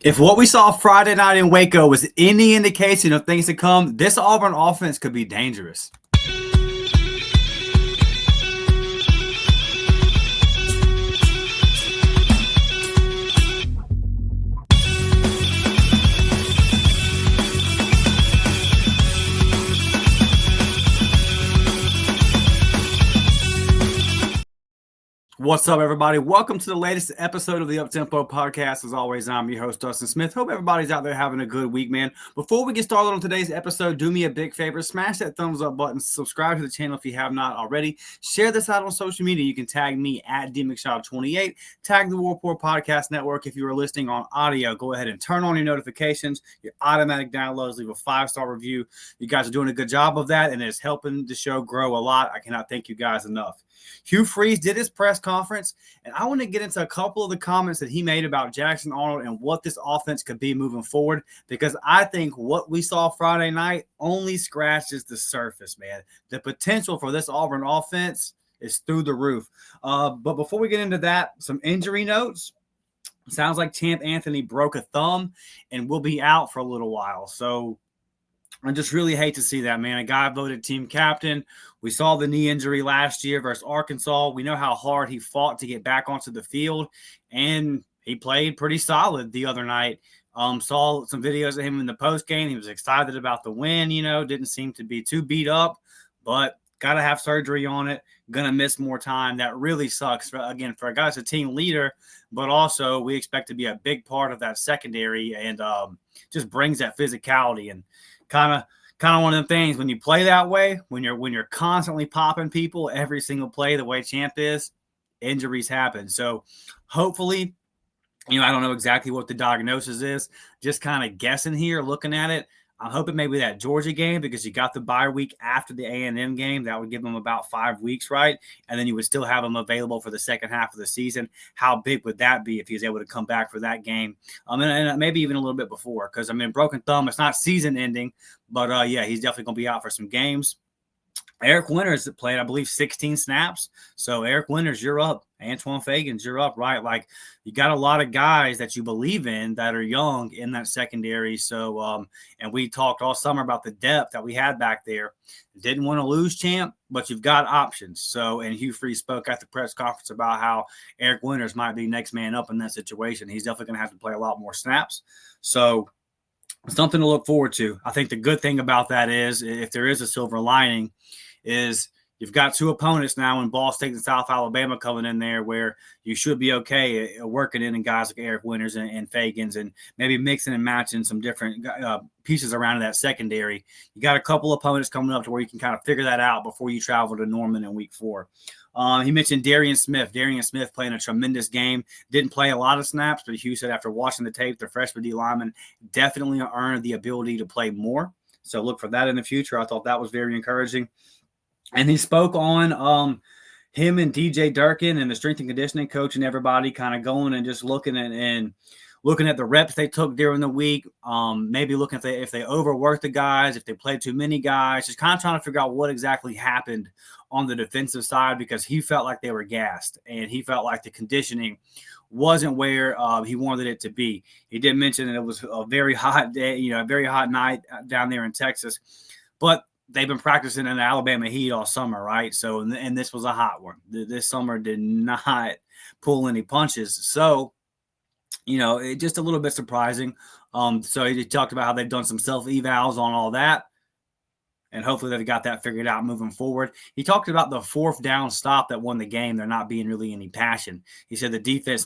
If what we saw Friday night in Waco was any indication of things to come, this Auburn offense could be dangerous. What's up, everybody? Welcome to the latest episode of the Uptempo Podcast. As always, I'm your host, Dustin Smith. Hope everybody's out there having a good week, man. Before we get started on today's episode, do me a big favor. Smash that thumbs up button. Subscribe to the channel if you have not already. Share this out on social media. You can tag me at DMcShaw28. Tag the Warport Podcast Network if you are listening on audio. Go ahead and turn on your notifications, your automatic downloads. Leave a 5-star review. You guys are doing a good job of that, and it's helping the show grow a lot. I cannot thank you guys enough. Hugh Freeze did his press conference, and I want to get into a couple of the comments that he made about Jackson Arnold and what this offense could be moving forward, because I think what we saw Friday night only scratches the surface, man. The potential for this Auburn offense is through the roof. But before we get into that, some injury notes. Sounds like Champ Anthony broke a thumb and will be out for a little while. So I just really hate to see that, man. A guy voted team captain. We saw the knee injury last year versus Arkansas. We know how hard he fought to get back onto the field, and he played pretty solid the other night. Saw some videos of him in the post game. He was excited about the win, didn't seem to be too beat up, but got to have surgery on it. Going to miss more time. That really sucks, for a guy that's a team leader, but also we expect to be a big part of that secondary, and just brings that physicality and kind of one of the things when you play that way, when you're constantly popping people every single play the way Champ is, injuries happen. So hopefully, I don't know exactly what the diagnosis is, just kind of guessing here, looking at it. I'm hoping maybe that Georgia game, because you got the bye week after the A&M game. That would give them about 5 weeks, right? And then you would still have them available for the second half of the season. How big would that be if he's able to come back for that game? And maybe even a little bit before, because, broken thumb, it's not season ending. But, yeah, he's definitely going to be out for some games. Eric Winters played, I believe, 16 snaps. So, Eric Winters, you're up. Antoine Fagans, you're up, right? Like, you got a lot of guys that you believe in that are young in that secondary. So, and we talked all summer about the depth that we had back there. Didn't want to lose Champ, but you've got options. So, and Hugh Freeze spoke at the press conference about how Eric Winters might be next man up in that situation. He's definitely going to have to play a lot more snaps. So, something to look forward to. I think the good thing about that is, if there is a silver lining, is you've got two opponents now in Ball State and South Alabama coming in there, where you should be okay working in guys like Eric Winters and Fagans, and maybe mixing and matching some different pieces around that secondary. You got a couple opponents coming up to where you can kind of figure that out before you travel to Norman in week 4. He mentioned Darian Smith. Darian Smith playing a tremendous game. Didn't play a lot of snaps, but Hugh said after watching the tape, the freshman D lineman definitely earned the ability to play more. So look for that in the future. I thought that was very encouraging. And he spoke on him and DJ Durkin and the strength and conditioning coach and everybody kind of going and just looking at the reps they took during the week, maybe looking if they overworked the guys, if they played too many guys, just kind of trying to figure out what exactly happened on the defensive side, because he felt like they were gassed and he felt like the conditioning wasn't where he wanted it to be. He did mention that it was a very hot day, a very hot night down there in Texas, but they've been practicing in the Alabama heat all summer, right? So, and this was a hot one. This summer did not pull any punches. So, it just a little bit surprising. So he talked about how they've done some self-evals on all that, and hopefully they've got that figured out moving forward. He talked about the 4th down stop that won the game. There not being really any passion. He said the defense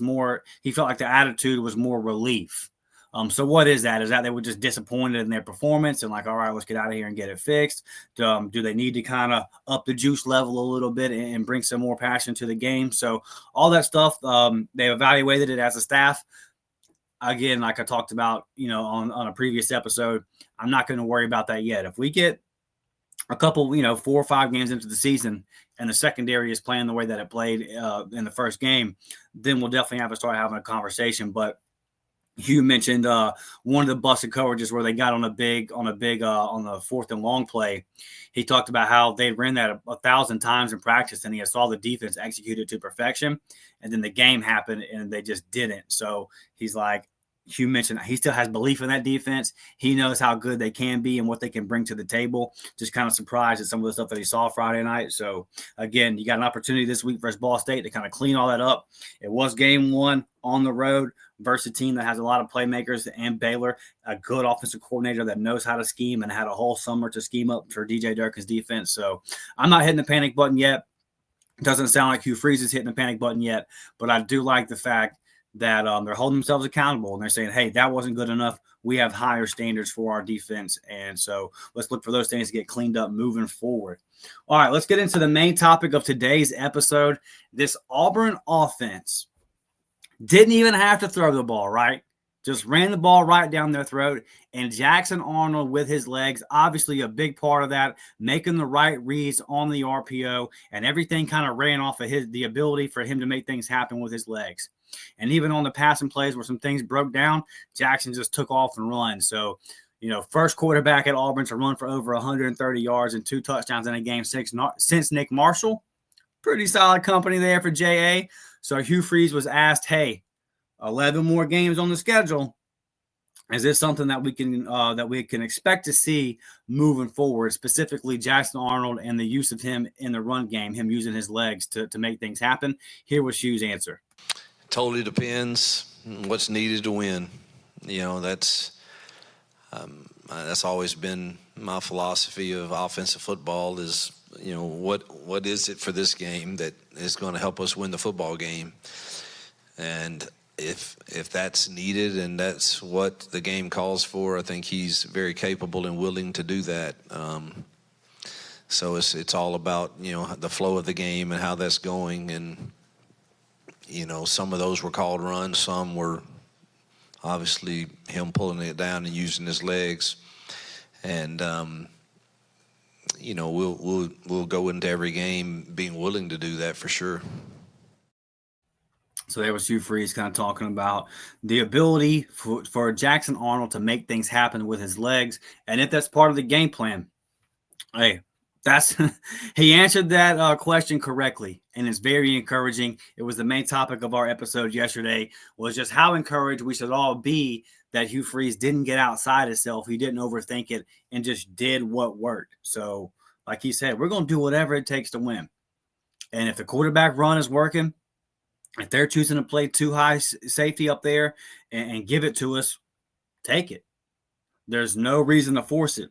he felt like the attitude was more relief. So what is that? Is that they were just disappointed in their performance and like, all right, let's get out of here and get it fixed? Do they need to kind of up the juice level a little bit and bring some more passion to the game? So all that stuff, they evaluated it as a staff. Again, like I talked about, on a previous episode, I'm not going to worry about that yet. If we get a couple, 4 or 5 games into the season and the secondary is playing the way that it played in the first game, then we'll definitely have to start having a conversation. But Hugh mentioned one of the busted coverages where they got on the 4th and long play. He talked about how they ran that 1,000 times in practice, and he saw the defense execute it to perfection. And then the game happened, and they just didn't. So he's like, Hugh mentioned he still has belief in that defense. He knows how good they can be and what they can bring to the table. Just kind of surprised at some of the stuff that he saw Friday night. So, again, you got an opportunity this week versus Ball State to kind of clean all that up. It was game one on the road versus a team that has a lot of playmakers, and Baylor, a good offensive coordinator that knows how to scheme and had a whole summer to scheme up for DJ Durkin's defense. So, I'm not hitting the panic button yet. It doesn't sound like Hugh Freeze is hitting the panic button yet, but I do like the fact that they're holding themselves accountable and they're saying, hey, that wasn't good enough. We have higher standards for our defense. And so let's look for those things to get cleaned up moving forward. All right, let's get into the main topic of today's episode. This Auburn offense didn't even have to throw the ball, right? Just ran the ball right down their throat. And Jackson Arnold with his legs, obviously a big part of that, making the right reads on the RPO, and everything kind of ran off of the ability for him to make things happen with his legs. And even on the passing plays where some things broke down, Jackson just took off and run. So, first quarterback at Auburn to run for over 130 yards and 2 touchdowns in a game since Nick Marshall. Pretty solid company there for J.A. So Hugh Freeze was asked, hey, 11 more games on the schedule. Is this something that we can expect to see moving forward, specifically Jackson Arnold and the use of him in the run game, him using his legs to make things happen? Here was Hugh's answer. Totally depends what's needed to win. That's always been my philosophy of offensive football is, what is it for this game that is going to help us win the football game? And if that's needed and that's what the game calls for, I think he's very capable and willing to do that. So it's all about, the flow of the game and how that's going. And, some of those were called runs. Some were obviously him pulling it down and using his legs. And, we'll go into every game being willing to do that for sure. So there was Hugh Freeze kind of talking about the ability for Jackson Arnold to make things happen with his legs. And if that's part of the game plan, hey, he answered that question correctly. And it's very encouraging. It was the main topic of our episode yesterday, was just how encouraged we should all be that Hugh Freeze didn't get outside himself. He didn't overthink it and just did what worked. So like he said, we're going to do whatever it takes to win. And if the quarterback run is working, if they're choosing to play too high safety up there and give it to us, take it. There's no reason to force it.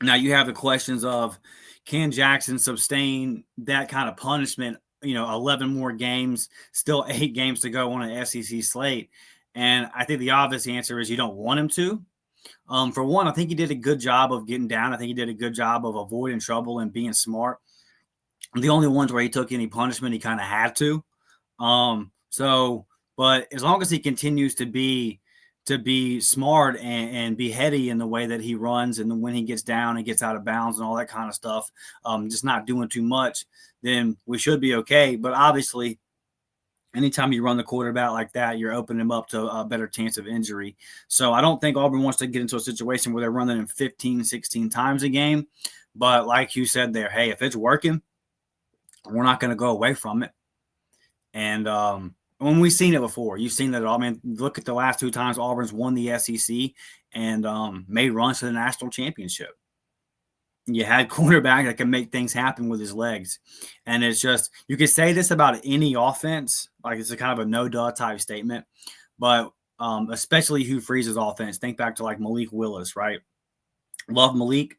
Now you have the questions of, can Jackson sustain that kind of punishment? 11 more games, still 8 games to go on an SEC slate. And I think the obvious answer is you don't want him to. For one, I think he did a good job of getting down. I think he did a good job of avoiding trouble and being smart. The only ones where he took any punishment, he kind of had to. But as long as he continues to be smart and be heady in the way that he runs, and when he gets down and gets out of bounds and all that kind of stuff, just not doing too much, then we should be okay. But obviously, anytime you run the quarterback like that, you're opening him up to a better chance of injury. So I don't think Auburn wants to get into a situation where they're running him 15, 16 times a game. But like you said there, hey, if it's working, we're not going to go away from it. And when we've seen it before, you've seen that. Look at the last 2 times Auburn's won the SEC and made runs to the national championship. You had quarterback that can make things happen with his legs. And it's just, you could say this about any offense, like it's a kind of a no-duh type statement, but especially Hugh Freeze's offense. Think back to like Malik Willis, right? Love Malik.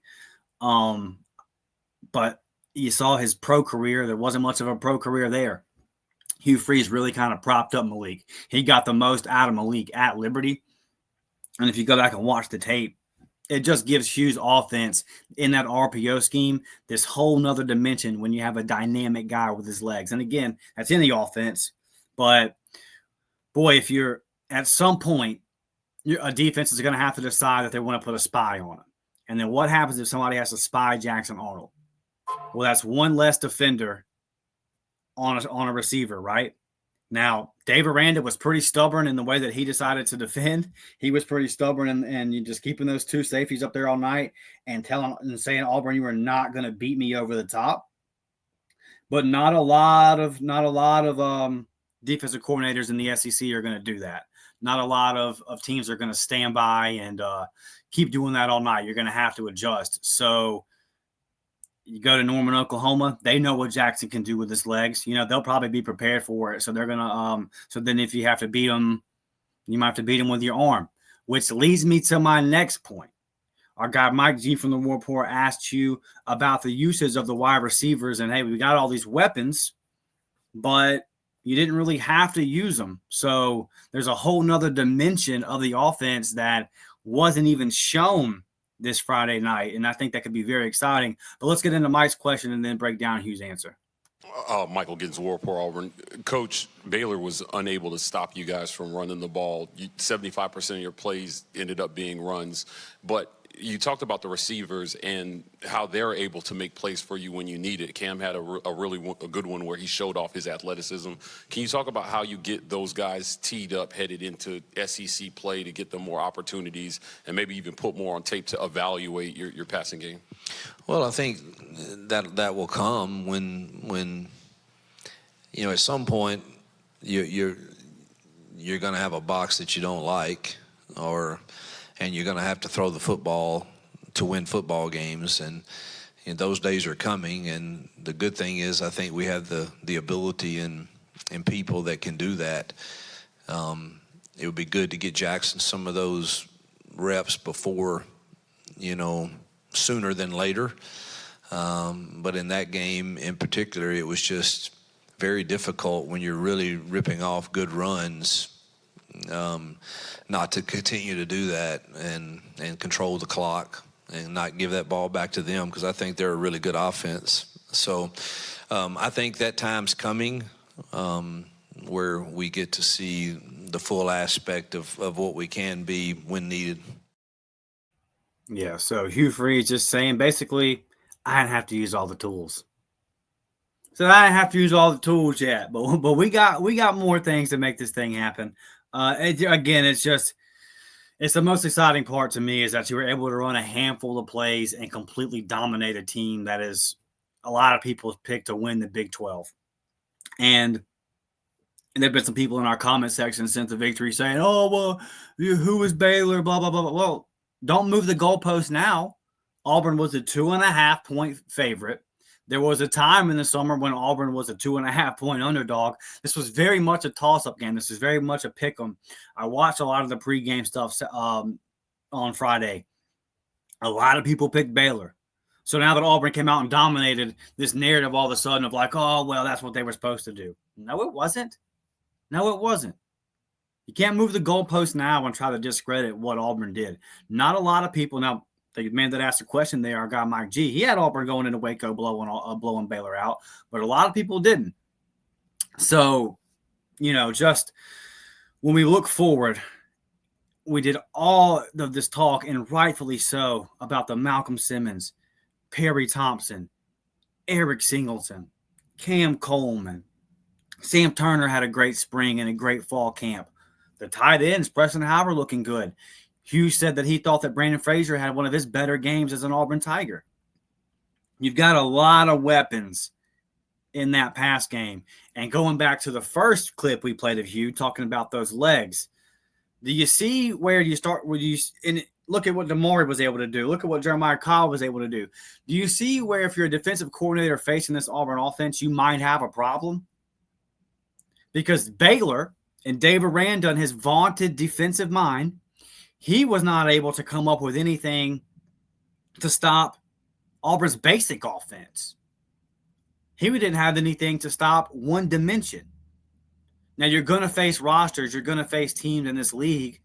But you saw his pro career. There wasn't much of a pro career there. Hugh Freeze really kind of propped up Malik. He got the most out of Malik at Liberty. And if you go back and watch the tape, it just gives Hugh's offense in that RPO scheme this whole nother dimension when you have a dynamic guy with his legs. And again, that's in the offense. But, boy, if you're at some point, a defense is going to have to decide that they want to put a spy on him. And then what happens if somebody has to spy Jackson Arnold? Well, that's one less defender on a receiver, right? Now, Dave Aranda was pretty stubborn in the way that he decided to defend. He was pretty stubborn and you just keeping those 2 safeties up there all night and saying, Auburn, you are not going to beat me over the top. But not a lot of defensive coordinators in the SEC are going to do that. Not a lot of teams are going to stand by and keep doing that all night. You're going to have to adjust. So you go to Norman, Oklahoma. They know what Jackson can do with his legs. They'll probably be prepared for it. So they're going to so then if you have to beat them, you might have to beat them with your arm, which leads me to my next point. Our guy Mike G from the War Report asked you about the usage of the wide receivers. And, hey, we got all these weapons, but you didn't really have to use them. So there's a whole nother dimension of the offense that wasn't even shown this Friday night, and I think that could be very exciting. But let's get into Mike's question and then break down Hugh's answer. Michael Giddens, War Report, Auburn. Coach, Baylor was unable to stop you guys from running the ball. 75% of your plays ended up being runs. But you talked about the receivers and how they're able to make plays for you when you need it. Cam had a good one where he showed off his athleticism. Can you talk about how you get those guys teed up headed into SEC play to get them more opportunities and maybe even put more on tape to evaluate your passing game? Well, I think that will come when at some point you're going to have a box that you don't like, and you're going to have to throw the football to win football games, and those days are coming. And the good thing is, I think we have the ability and people that can do that. It would be good to get Jackson some of those reps before, sooner than later. But in that game in particular, it was just very difficult when you're really ripping off good runs, not to continue to do that and control the clock and not give that ball back to them, because I think they're a really good offense. So I think that time's coming where we get to see the full aspect of what we can be when needed. Yeah, so Hugh Free is just saying basically, I didn't have to use all the tools. So I didn't have to use all the tools yet, but we got more things to make this thing happen. It's the most exciting part to me is that you were able to run a handful of plays and completely dominate a team that is a lot of people's pick to win the Big 12. And there have been some people in our comment section since the victory saying, oh, well, who is Baylor, blah, blah, blah, blah. Well, don't move the goalpost now. Auburn was a 2.5-point favorite. There was a time in the summer when Auburn was a 2.5-point underdog. This was very much a toss-up game. This is very much a pick-em. I watched a lot of the pregame stuff on Friday. A lot of people picked Baylor. So now that Auburn came out and dominated, this narrative all of a sudden of like, oh, well, that's what they were supposed to do. No, it wasn't. No, it wasn't. You can't move the goalpost now and try to discredit what Auburn did. Not a lot of people. Now, the man that asked the question there, our guy Mike G, he had Auburn going into Waco blowing Baylor out, but a lot of people didn't. So, just when we look forward, we did all of this talk, and rightfully so, about the Malcolm Simmons, Perry Thompson, Eric Singleton, Cam Coleman. Sam Turner had a great spring and a great fall camp. The tight ends, Preston Howard, looking good. Hugh said that he thought that Brandon Frazier had one of his better games as an Auburn Tiger. You've got a lot of weapons in that pass game. And going back to the first clip we played of Hugh talking about those legs, do you see where you start? Look at what Damari was able to do. Look at what Jeremiah Kyle was able to do. Do you see where if you're a defensive coordinator facing this Auburn offense, you might have a problem? Because Baylor and Dave Aranda and his vaunted defensive mind, he was not able to come up with anything to stop Auburn's basic offense. He didn't have anything to stop one dimension. Now, you're going to face rosters. You're going to face teams in this league,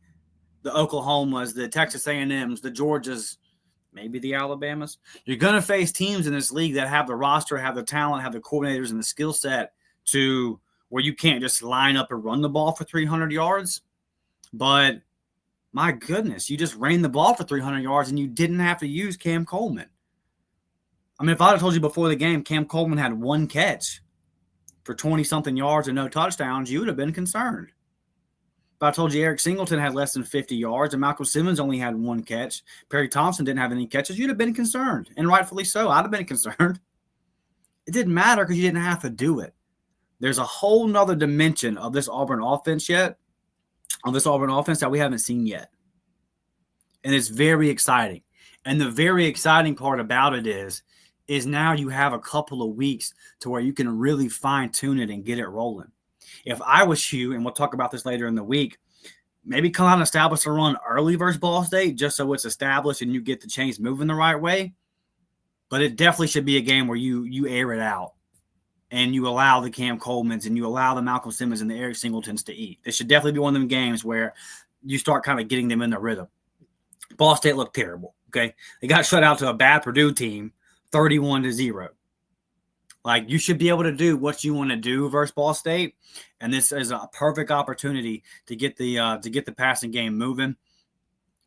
the Oklahomas, the Texas A&Ms, the Georgias, maybe the Alabamas. You're going to face teams in this league that have the roster, have the talent, have the coordinators and the skill set to where you can't just line up and run the ball for 300 yards. But my goodness, you just ran the ball for 300 yards and you didn't have to use Cam Coleman. I mean, if I'd have told you before the game Cam Coleman had one catch for 20-something yards and no touchdowns, you would have been concerned. If I told you Eric Singleton had less than 50 yards and Malcolm Simmons only had one catch, Perry Thompson didn't have any catches, you'd have been concerned. And rightfully so. I'd have been concerned. It didn't matter because you didn't have to do it. There's a whole nother dimension of this Auburn offense yet on this Auburn offense that we haven't seen yet. And it's very exciting. And the very exciting part about it is now you have a couple of weeks to where you can really fine tune it and get it rolling. If I was you, and we'll talk about this later in the week, maybe come out and establish a run early versus Ball State just so it's established and you get the chains moving the right way. But it definitely should be a game where you air it out and you allow the Cam Colemans and you allow the Malcolm Simmons and the Eric Singletons to eat. This should definitely be one of them games where you start kind of getting them in the rhythm. Ball State looked terrible, okay? They got shut out to a bad Purdue team, 31-0. Like, you should be able to do what you want to do versus Ball State, and this is a perfect opportunity to get the passing game moving.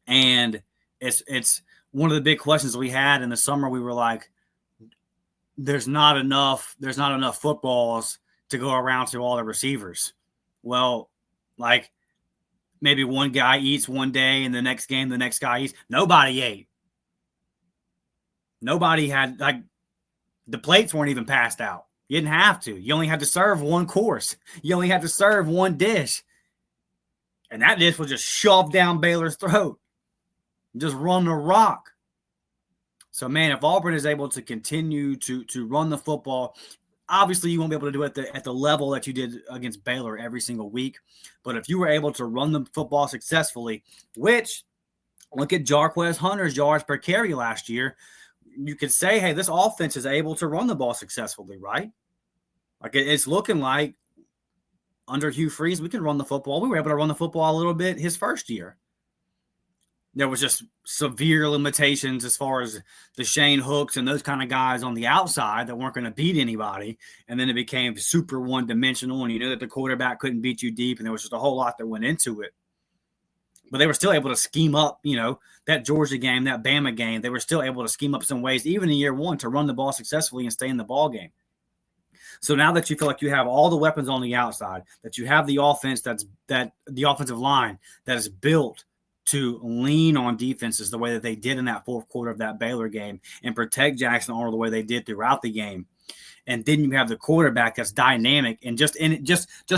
And it's one of the big questions we had in the summer. We were like, there's not enough footballs to go around to all the receivers. Well, like, maybe one guy eats one day and the next game the next guy eats. Nobody ate. Nobody had, like, the plates weren't even passed out. You didn't have to. You only had to serve one course. You only had to serve one dish. And that dish was just shoved down Baylor's throat. Just run the rock. So, man, if Auburn is able to continue to run the football, obviously you won't be able to do it at the level that you did against Baylor every single week. But if you were able to run the football successfully, which, look at Jarquez Hunter's yards per carry last year, you could say, hey, this offense is able to run the ball successfully, right? Like, it's looking like under Hugh Freeze, we can run the football. We were able to run the football a little bit his first year. There was just severe limitations as far as the Shane Hooks and those kind of guys on the outside that weren't going to beat anybody. And then it became super one-dimensional, and you knew that the quarterback couldn't beat you deep, and there was just a whole lot that went into it. But they were still able to scheme up, that Georgia game, that Bama game. They were still able to scheme up some ways, even in year one, to run the ball successfully and stay in the ball game. So now that you feel like you have all the weapons on the outside, that you have the offense the offensive line that is built to lean on defenses the way that they did in that fourth quarter of that Baylor game and protect Jackson Arnold the way they did throughout the game. And then you have the quarterback that's dynamic, and just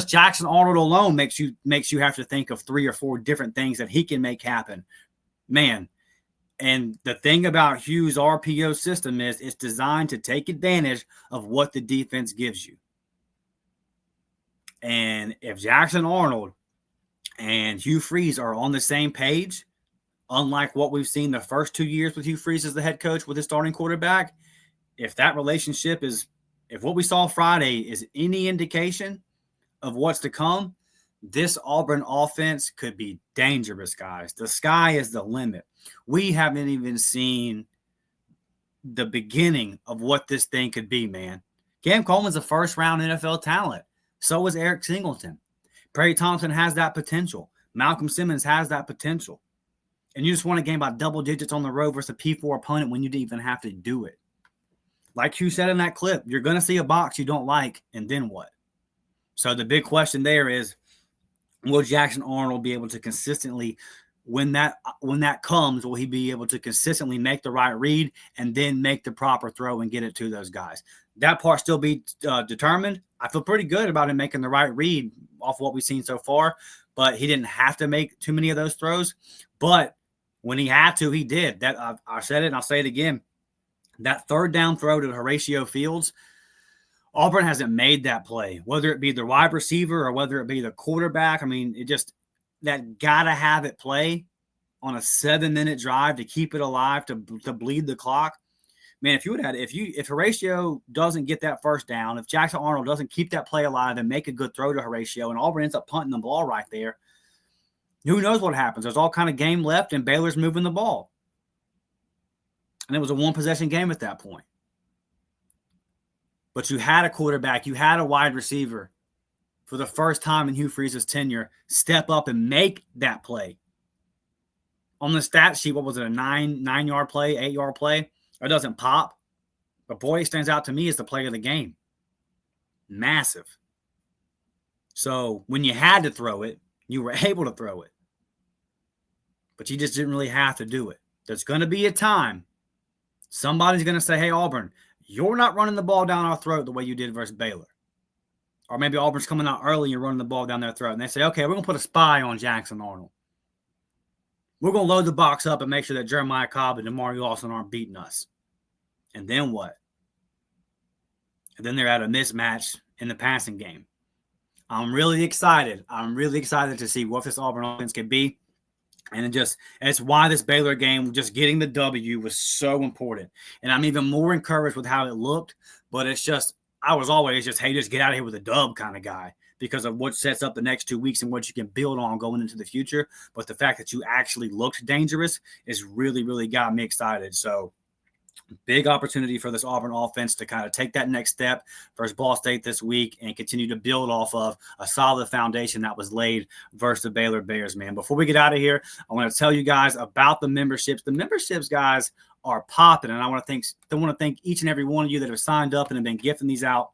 Jackson Arnold alone makes you have to think of 3 or 4 different things that he can make happen. Man, and the thing about Hugh's RPO system is it's designed to take advantage of what the defense gives you. And if Jackson Arnold and Hugh Freeze are on the same page, unlike what we've seen the first 2 years with Hugh Freeze as the head coach with his starting quarterback, if that relationship if what we saw Friday is any indication of what's to come, this Auburn offense could be dangerous, guys. The sky is the limit. We haven't even seen the beginning of what this thing could be, man. Cam Coleman's a first-round NFL talent. So is Eric Singleton. Perry Thompson has that potential. Malcolm Simmons has that potential. And you just won a game by double digits on the road versus a P4 opponent when you didn't even have to do it. Like you said in that clip, you're going to see a box you don't like, and then what? So the big question there is, will Jackson Arnold be able to consistently, when that comes, will he be able to consistently make the right read and then make the proper throw and get it to those guys? That part still be determined. I feel pretty good about him making the right read off what we've seen so far, but he didn't have to make too many of those throws. But when he had to, he did. That I said it, and I'll say it again. That third down throw to Horatio Fields, Auburn hasn't made that play, whether it be the wide receiver or whether it be the quarterback. I mean, that gotta have it play on a 7-minute drive to keep it alive, to bleed the clock. Man, if Horatio doesn't get that first down, if Jackson Arnold doesn't keep that play alive and make a good throw to Horatio, and Auburn ends up punting the ball right there, who knows what happens? There's all kind of game left, and Baylor's moving the ball. And it was a one-possession game at that point. But you had a quarterback, you had a wide receiver for the first time in Hugh Freeze's tenure step up and make that play. On the stat sheet, what was it, a 9-yard play, 8-yard play? It doesn't pop. But boy, it stands out to me as the play of the game. Massive. So when you had to throw it, you were able to throw it. But you just didn't really have to do it. There's going to be a time somebody's going to say, hey, Auburn, you're not running the ball down our throat the way you did versus Baylor. Or maybe Auburn's coming out early and running the ball down their throat. And they say, okay, we're going to put a spy on Jackson Arnold. We're going to load the box up and make sure that Jeremiah Cobb and Amari Lawson aren't beating us. And then what? And then they're at a mismatch in the passing game. I'm really excited. I'm really excited to see what this Auburn offense can be. And it's why this Baylor game, just getting the W, was so important. And I'm even more encouraged with how it looked. But it's just, I was always just, hey, just get out of here with a dub kind of guy because of what sets up the next 2 weeks and what you can build on going into the future. But the fact that you actually looked dangerous is really, really got me excited. So big opportunity for this Auburn offense to kind of take that next step versus Ball State this week and continue to build off of a solid foundation that was laid versus the Baylor Bears, man. Before we get out of here, I want to tell you guys about the memberships. The memberships, guys, are popping, and I want to thank each and every one of you that have signed up and have been gifting these out.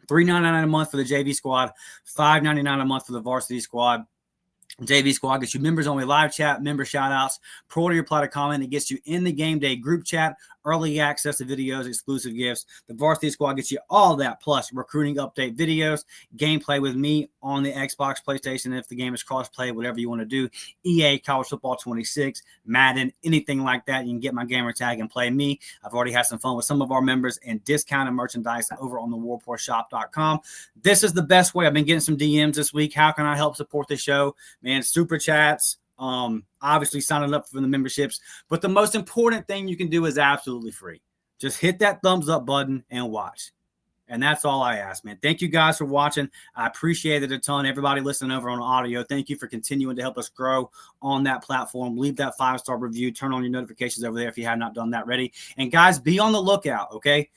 $3.99 a month for the JV squad, $5.99 a month for the varsity squad. JV squad gets you members only live chat, member shout outs, pro reply to comment. It gets you in the game day group chat, early access to videos, exclusive gifts. The varsity squad gets you all that, plus recruiting update videos, gameplay with me on the Xbox, PlayStation, if the game is cross-play, whatever you want to do, EA, College Football 26, Madden, anything like that. You can get my gamer tag and play me. I've already had some fun with some of our members and discounted merchandise over on the warportshop.com. This is the best way. I've been getting some DMs this week. How can I help support the show? Man, super chats, obviously signing up for the memberships. But the most important thing you can do is absolutely free. Just hit that thumbs up button and watch. And that's all I ask, man. Thank you guys for watching. I appreciate it a ton. Everybody listening over on audio, thank you for continuing to help us grow on that platform. Leave that 5-star review. Turn on your notifications over there if you have not done that already. And guys, be on the lookout, okay?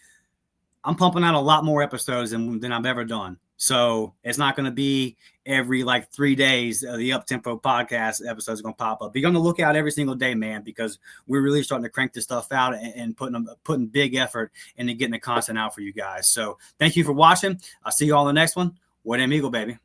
I'm pumping out a lot more episodes than I've ever done. So it's not going to be every 3 days. The Up-Tempo podcast episodes are going to pop up. Be on the lookout every single day, man, because we're really starting to crank this stuff out and putting big effort into getting the content out for you guys. So thank you for watching. I'll see you all in the next one. War Damn Eagle, baby.